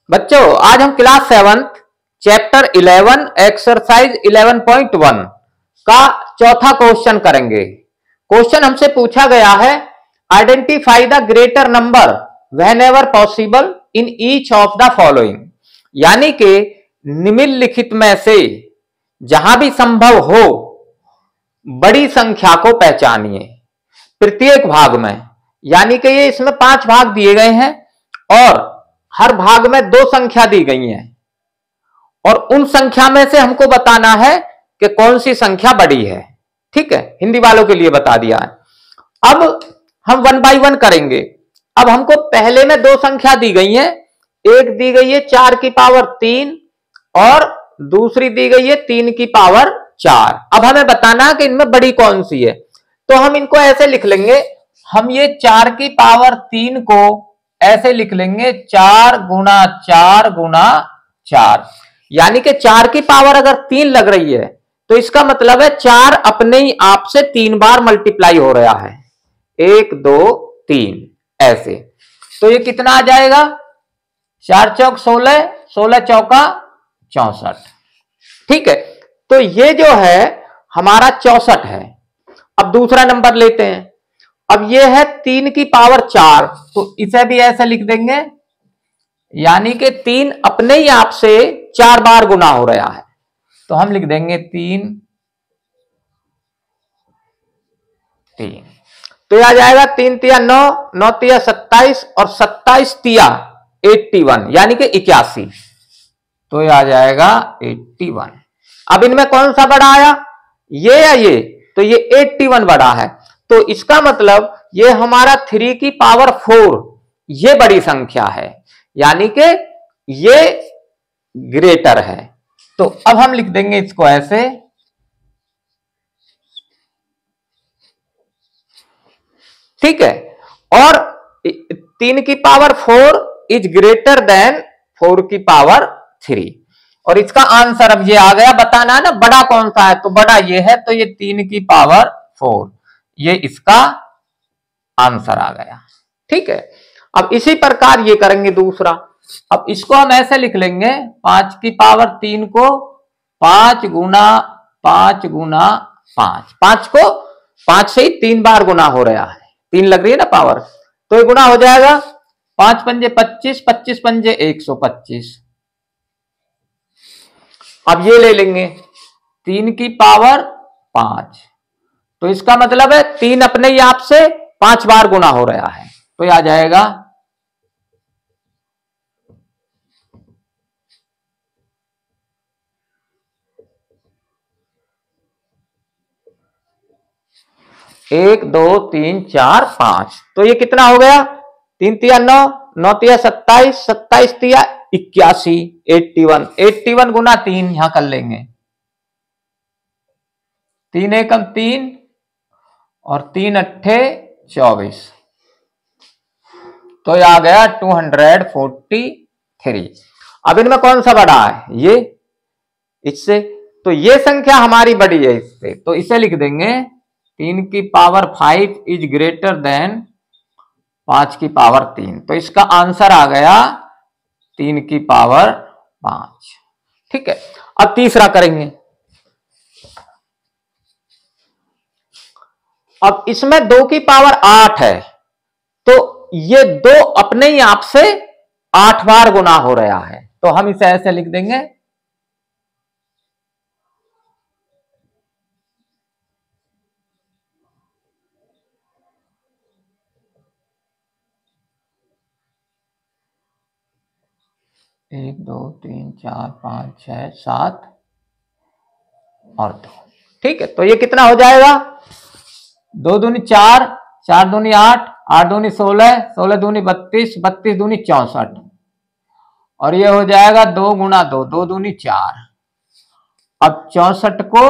बच्चों आज हम क्लास 7 चैप्टर 11 एक्सरसाइज 11.1 का चौथा क्वेश्चन करेंगे। क्वेश्चन हमसे पूछा गया है identify the greater number when ever possible in each of the following, यानी कि निम्नलिखित में से जहां भी संभव हो बड़ी संख्या को पहचानिए प्रत्येक भाग में। यानी कि ये इसमें 5 भाग दिए गए हैं और हर भाग में 2 संख्या दी गई है और उन संख्या में से हमको बताना है कि कौन सी संख्या बड़ी है। ठीक है, हिंदी वालों के लिए बता दिया है। अब हम 1 बाय 1 करेंगे। अब हमको पहले में 2 संख्या दी गई है, एक दी गई है 4 की पावर 3 और दूसरी दी गई है 3 की पावर 4। अब हमें बताना है कि इनमें बड़ी कौन सी है, तो हम इनको ऐसे लिख लेंगे। हम ये 4 की पावर 3 को ऐसे लिख लेंगे 4 गुना 4 गुना 4, यानी कि 4 की पावर अगर 3 लग रही है तो इसका मतलब है 4 अपने ही आप से 3 बार मल्टीप्लाई हो रहा है, 1 2 3 ऐसे। तो ये कितना आ जाएगा, 4 चौक 16, 16 चौका 64। ठीक है, तो ये जो है हमारा 64 है। अब दूसरा नंबर लेते हैं। अब ये है 3 की पावर 4, तो इसे भी ऐसे लिख देंगे, यानी कि 3 अपने ही आप से 4 बार गुना हो रहा है, तो हम लिख देंगे 3 3। तो यह आ जाएगा 3 तिया 9, 9 तिया 27 और 27 तिया 81, यानी कि 81। तो यह आ जाएगा 81। अब इनमें कौन सा बड़ा आया, ये या ये? तो ये 81 बड़ा है, तो इसका मतलब ये हमारा 3 की पावर 4 ये बड़ी संख्या है, यानी कि ये ग्रेटर है। तो अब हम लिख देंगे इसको ऐसे, ठीक है। और 3 की पावर 4 इज ग्रेटर देन 4 की पावर 3, और इसका आंसर अब ये आ गया। बताना है ना बड़ा कौन सा है, तो बड़ा ये है, तो ये 3 की पावर 4 ये इसका आंसर आ गया। ठीक है, अब इसी प्रकार ये करेंगे दूसरा। अब इसको हम ऐसे लिख लेंगे 5 की पावर 3 को 5 गुना 5 गुना 5, 5 को 5 से ही 3 बार गुना हो रहा है, 3 लग रही है ना पावर, तो ये गुना हो जाएगा 5 पंजे 25, 25 पंजे 125। अब ये ले लेंगे 3 की पावर 5, तो इसका मतलब है 3 अपने ही आप से 5 बार गुना हो रहा है, तो ये आ जाएगा 1 2 3 4 5। तो ये कितना हो गया, 3 तिया 9, 9 तिया 27, 27 तिया 81, 81, 81 गुना 3 यहां कर लेंगे, 3 एकम 3 और 3 अट्ठे 24, तो ये आ गया 243। अब इनमें कौन सा बड़ा है, ये इससे, तो ये संख्या हमारी बड़ी है इससे, तो इसे लिख देंगे 3 की पावर 5 इज ग्रेटर देन 5 की पावर 3, तो इसका आंसर आ गया 3 की पावर 5। ठीक है, अब तीसरा करेंगे। अब इसमें 2 की पावर 8 है, तो ये 2 अपने ही आप से 8 बार गुना हो रहा है, तो हम इसे ऐसे लिख देंगे, एक 2 3 4 5 6 7 और 2। ठीक है, तो ये कितना हो जाएगा, 2 दूनी 4, 4 दूनी 8, 8 दूनी 16, 16 दूनी 32, 32 दूनी 64, और ये हो जाएगा 2 गुना 2, 2 दूनी 4। अब 64 को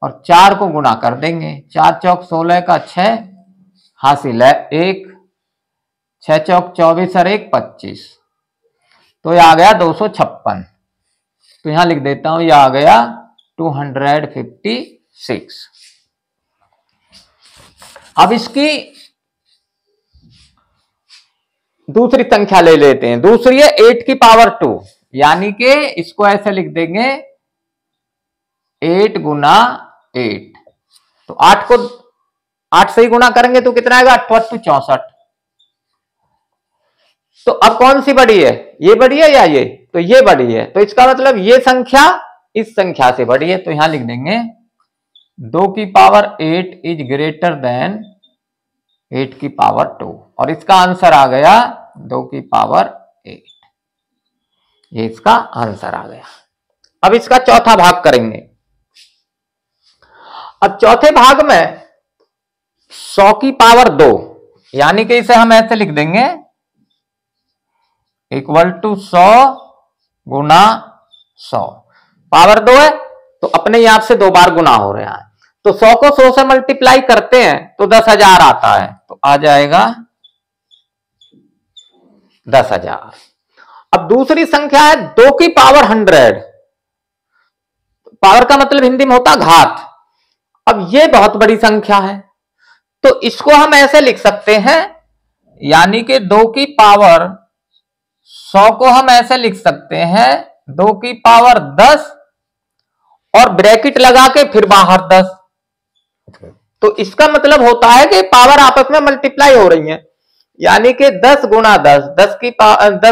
और 4 को गुना कर देंगे, 4 चौक 16 का 6 हासिल है 1, 6 चौक 24 और 1 25, तो ये आ गया 256। तो यहां लिख देता हूं, ये आ गया 256। अब इसकी दूसरी संख्या ले लेते हैं, दूसरी है 8 की पावर 2, यानी कि इसको ऐसे लिख देंगे 8 गुना 8। तो 8 को 8 से ही गुना करेंगे तो कितना आएगा, 64। तो अब कौन सी बड़ी है, ये बड़ी है या ये, तो ये बड़ी है, तो इसका मतलब ये संख्या इस संख्या से बड़ी है। तो यहां लिख देंगे 2 की पावर 8 इज ग्रेटर देन 8 की पावर 2, और इसका आंसर आ गया 2 की पावर 8। ये इसका आंसर आ गया। अब इसका चौथा भाग करेंगे। अब चौथे भाग में 100 की पावर 2, यानी कि इसे हम ऐसे लिख देंगे इक्वल टू 100 गुना 100। पावर 2 है तो अपने आप से 2 बार गुना हो रहा है, तो 100 को 100 से मल्टीप्लाई करते हैं तो 10,000 आता है, तो आ जाएगा 10,000। अब दूसरी संख्या है 2 की पावर 100। पावर का मतलब हिंदी में होता घात। अब ये बहुत बड़ी संख्या है, तो इसको हम ऐसे लिख सकते हैं, यानी कि 2 की पावर 100 को हम ऐसे लिख सकते हैं 2 की पावर 10 और ब्रैकेट लगा के फिर बाहर 10। तो इसका मतलब होता है कि पावर आपस में मल्टीप्लाई हो रही है, यानी कि 10 गुना 10, 10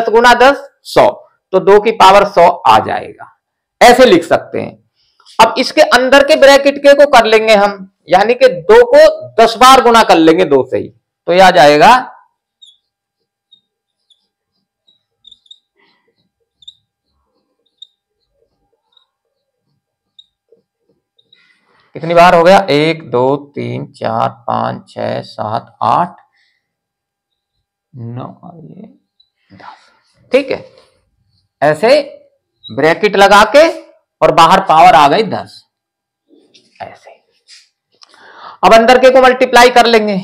गुना 10 100, तो 2 की पावर 100 आ जाएगा, ऐसे लिख सकते हैं। अब इसके अंदर के ब्रैकेट के को कर लेंगे हम, यानी कि 2 को 10 बार गुना कर लेंगे 2 से ही, तो यह आ जाएगा 1 2 3 4 5 6 7 8 9 10। ठीक है, ऐसे ब्रैकेट लगा के और बाहर पावर आ गई 10, ऐसे। अब अंदर के को मल्टीप्लाई कर लेंगे,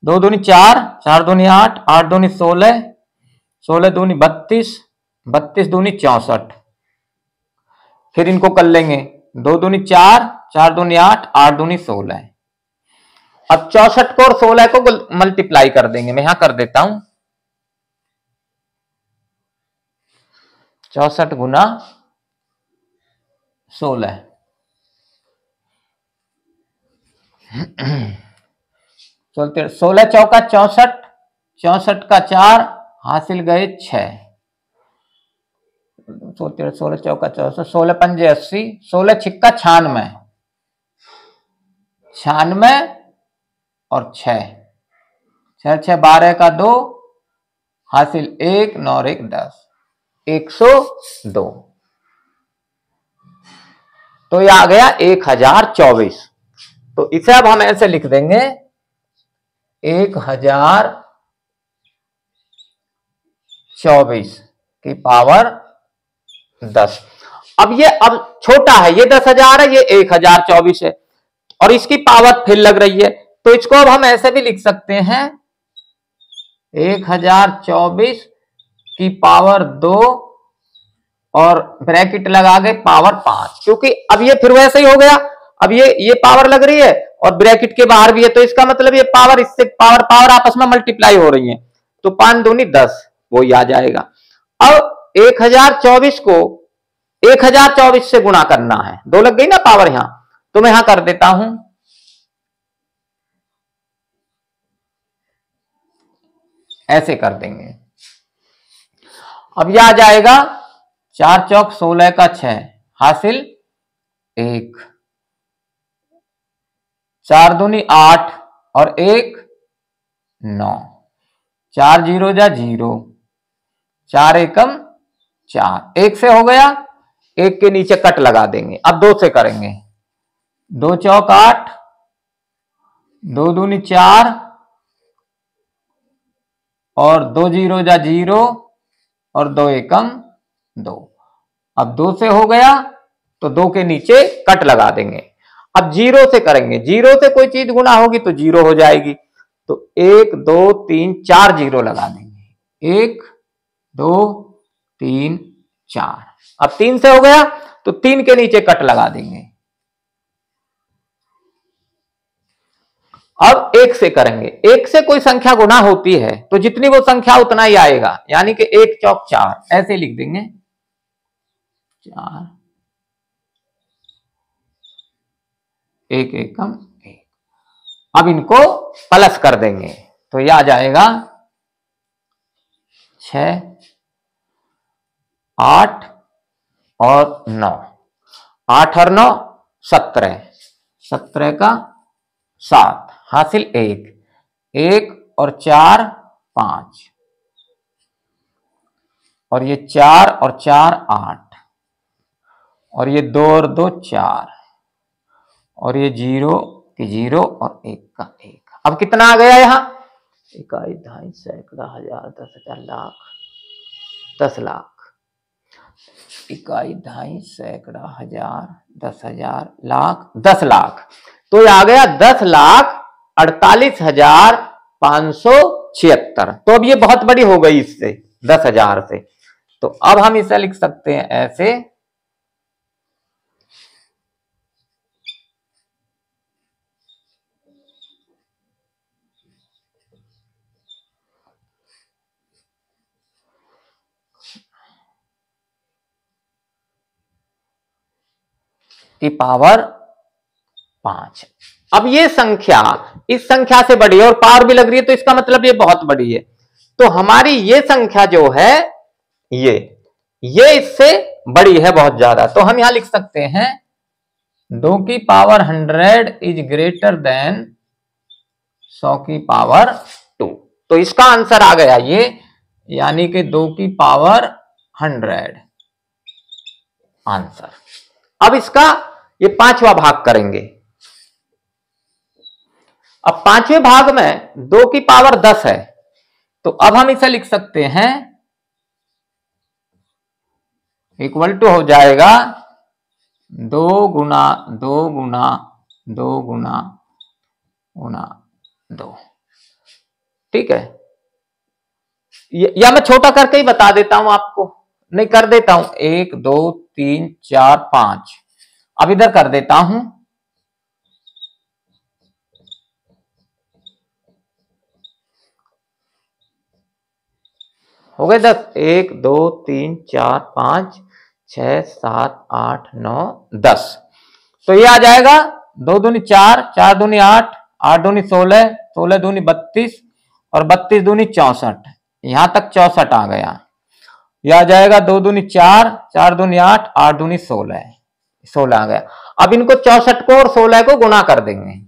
2 दूनी 4, 4 दूनी 8, 8 दूनी 16, 16 दूनी 32, 32 दूनी 64। फिर इनको कर लेंगे, 2 दूनी 4, 4 दूनी 8, 8 दूनी 16। अब 64 को और 16 को मल्टीप्लाई कर देंगे, मैं यहां कर देता हूं 64 गुना 16, 16 चौका 64, 64 का 4 हासिल गए 6, 16 चौका 64, 16 पंजे 80, 16 छिक्का 96, 96 और 6, 6 6 12 का 2 हासिल 1, 9 1 10, 102। तो यह आ गया 1024। तो इसे अब हम ऐसे लिख देंगे 1024 की पावर 10। अब ये अब छोटा है, ये 10,000 है, ये 1024 है, और इसकी पावर फिर लग रही है, तो इसको अब हम ऐसे भी लिख सकते हैं 1024 की पावर 2 और ब्रैकेट लगा के पावर 5, क्योंकि अब ये फिर वैसे ही हो गया। अब ये पावर लग रही है और ब्रैकेट के बाहर भी है, तो इसका मतलब ये पावर इससे पावर आपस में मल्टीप्लाई हो रही है, तो 5 दूनी 10, वो ही आ जाएगा। अब 1024 को 1024 से गुणा करना है, 2 लग गई ना पावर यहां, तो मैं यहां कर देता हूं ऐसे कर देंगे। अब यह आ जाएगा 4 चौक 16 का 6 हासिल 1, 4 दूनी 8 और 1 9, 4 जीरो जा 0, 4 एकम 4, 1 से हो गया, 1 के नीचे कट लगा देंगे। अब 2 से करेंगे, 2 चौक 8, 2 दूनी 4 और 2 जीरो जा 0 और 2 एकम 2। अब 2 से हो गया तो 2 के नीचे कट लगा देंगे। अब 0 से करेंगे, 0 से कोई चीज गुना होगी तो 0 हो जाएगी, तो 1 2 3 4 0 लगा देंगे, 1 2 3 4। अब 3 से हो गया तो 3 के नीचे कट लगा देंगे। अब 1 से करेंगे। 1 से कोई संख्या गुना होती है तो जितनी वो संख्या उतना ही आएगा, यानी कि 1 चौक 4 ऐसे लिख देंगे 4, 1 एकम 1। अब इनको प्लस कर देंगे तो यह आ जाएगा 6, 8 और 9, 8 और 9 17, 17 का 7 हासिल 1, 1 और 4 5, और ये 4 और 4 8, और ये 2 और 2 4, और ये 0 की 0 और 1 का 1। अब कितना आ गया यहां? इकाई, दहाई, सैकड़ा, हजार, 10,000, लाख, 10 लाख। इकाई, दहाई, सैकड़ा, हजार, 10,000, लाख, 10 लाख। तो ये आ गया 10,48,576। तो अब ये बहुत बड़ी हो गई इससे, 10,000 से। तो अब हम इसे लिख सकते हैं ऐसे, की पावर 5। अब ये संख्या इस संख्या से बड़ी है और पावर भी लग रही है, तो इसका मतलब ये बहुत बड़ी है। तो हमारी ये संख्या जो है ये इससे बड़ी है बहुत ज्यादा। तो हम यहां लिख सकते हैं 2 की पावर 100 इज ग्रेटर देन 100 की पावर 2। तो इसका आंसर आ गया ये, यानी कि 2 की पावर 100 आंसर। अब इसका ये 5वां भाग करेंगे। अब 5वें भाग में 2 की पावर 10 है, तो अब हम इसे लिख सकते हैं इक्वल टू हो जाएगा 2 गुना 2 गुना 2 गुना गुना 2। ठीक है, या मैं छोटा करके ही बता देता हूं आपको, नहीं कर देता हूं, 1 2 3 4 5। अब इधर कर देता हूं, हो गए 10, 1 2 3 4 5 6 7 8 9 10। तो ये आ जाएगा 2 दूनी 4, 4 दूनी 8, 8 दूनी 16, 16 दूनी 32 और 32 दूनी 64। यहां तक 64 आ गया। यह आ जाएगा 2 दूनी 4, 4 दूनी 8, 8 दूनी 16, 16 आ गया। अब इनको 64 को और 16 को गुणा कर देंगे।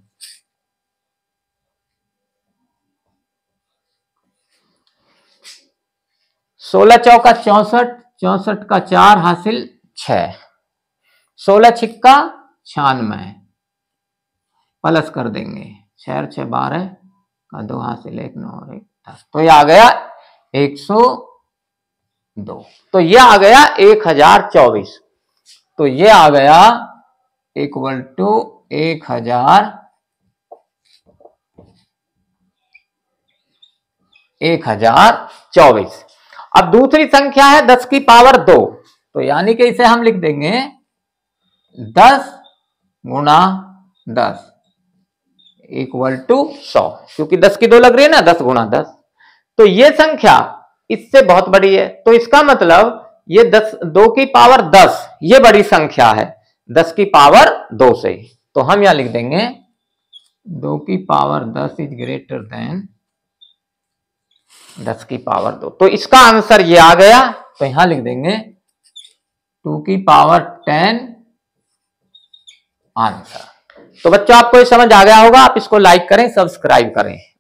सोलह चौका 64, 64 का 4 हासिल 6, 16 छिक्का 96, प्लस कर देंगे 6 और 6 12 का 2 हासिल 1 9 और 1 10। तो ये आ गया 102। तो ये आ गया 1024। तो ये आ गया इक्वल टू 1024। अब दूसरी संख्या है 10 की पावर 2। तो यानी कि इसे हम लिख देंगे 10 गुना 10 इक्वल टू 100, क्योंकि 10 की 2 लग रही है ना, 10 गुना 10। तो ये संख्या इससे बहुत बड़ी है, तो इसका मतलब ये 2 की पावर 10 ये बड़ी संख्या है 10 की पावर 2 से। तो हम यहां लिख देंगे 2 की पावर 10 इज ग्रेटर देन 10 की पावर 2। तो इसका आंसर ये आ गया। तो यहां लिख देंगे 2 की पावर 10 आंसर। तो बच्चों आपको ये समझ आ गया होगा। आप इसको लाइक करें, सब्सक्राइब करें।